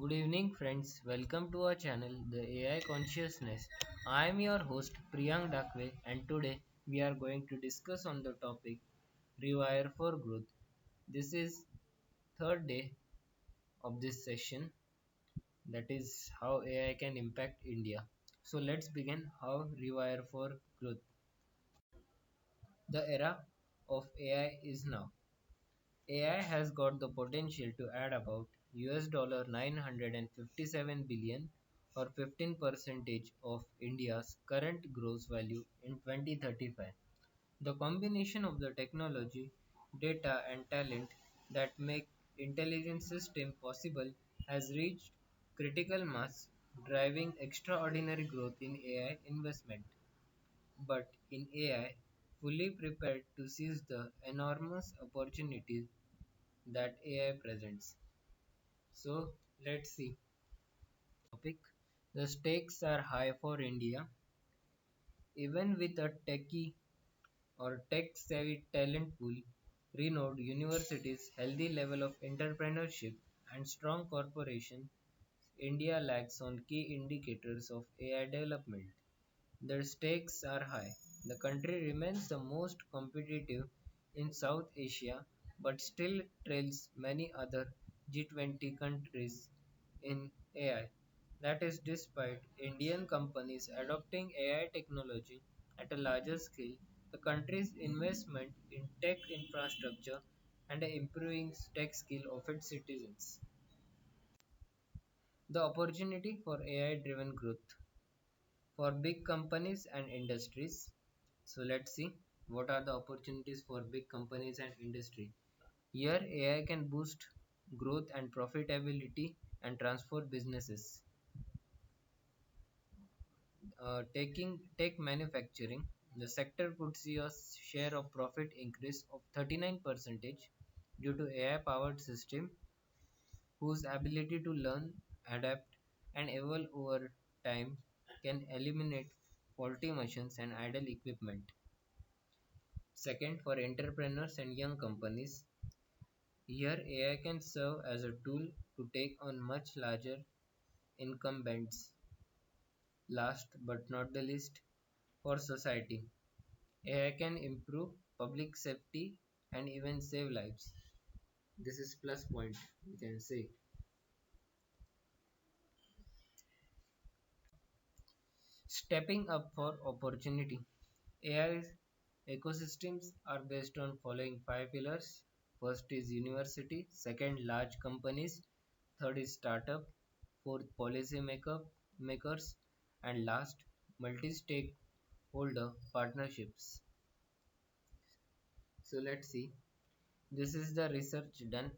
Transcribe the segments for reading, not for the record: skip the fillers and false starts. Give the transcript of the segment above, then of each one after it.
Good evening, friends. Welcome to our channel, The AI Consciousness. I am your host, Priyank Dakwe, and today we are going to discuss on the topic Rewire for Growth. This is third day of this session, that is how AI can impact India. So let's begin how Rewire for Growth. The era of AI is now. AI has got the potential to add about US dollar 957 billion or 15% of India's current gross value in 2035. The combination of the technology, data and talent that make intelligent system possible has reached critical mass, driving extraordinary growth in AI investment. But in AI, fully prepared to seize the enormous opportunities that AI presents. So let's see. Topic. The stakes are high for India. Even with a techie or tech savvy talent pool, renowned universities, healthy level of entrepreneurship, and strong corporation, India lags on key indicators of AI development. The stakes are high. The country remains the most competitive in South Asia but still trails many other G20 countries in AI. That is despite Indian companies adopting AI technology at a larger scale, the country's investment in tech infrastructure and improving tech skill of its citizens. The opportunity for AI driven growth for big companies and industries. So let's see what are the opportunities for big companies and industry. Here AI can boost growth and profitability and transform businesses. Taking tech manufacturing, the sector could see a share of profit increase of 39% due to AI powered system whose ability to learn, adapt and evolve over time can eliminate faulty machines and idle equipment. Second, for entrepreneurs and young companies, here AI can serve as a tool to take on much larger incumbents. Last but not the least, for society, AI can improve public safety and even save lives. This is plus point we can say. Stepping up for opportunity. AI ecosystems are based on following five pillars. First is university, second large companies, third is startup, fourth policy makers, and last multi-stakeholder partnerships. So let's see. This is the research done,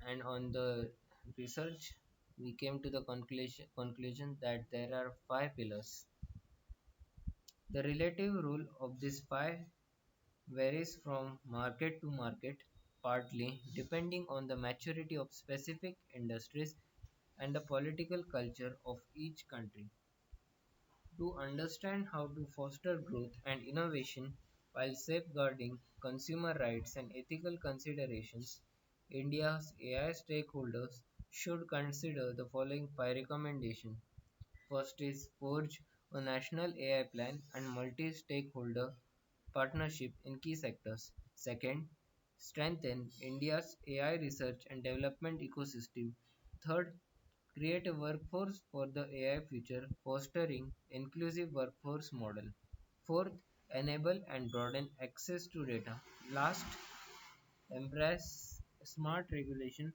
and on the research we came to the conclusion that there are five pillars. The relative role of these five varies from market to market, partly depending on the maturity of specific industries and the political culture of each country. To understand how to foster growth and innovation while safeguarding consumer rights and ethical considerations, India's AI stakeholders should consider the following five recommendations. First is forge a national AI plan and multi-stakeholder partnership in key sectors. Second, strengthen India's AI research and development ecosystem. Third, create a workforce for the AI future, fostering inclusive workforce model. Fourth, enable and broaden access to data. Last, embrace smart regulation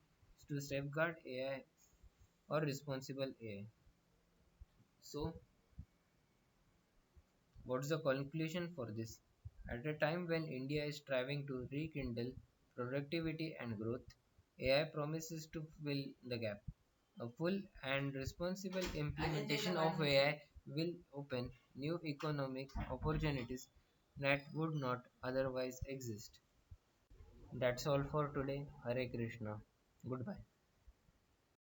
to safeguard AI or responsible AI. So, what's the conclusion for this? At a time when India is striving to rekindle productivity and growth, AI promises to fill the gap. A full and responsible implementation of AI will open new economic opportunities that would not otherwise exist. That's all for today. Hare Krishna. Goodbye.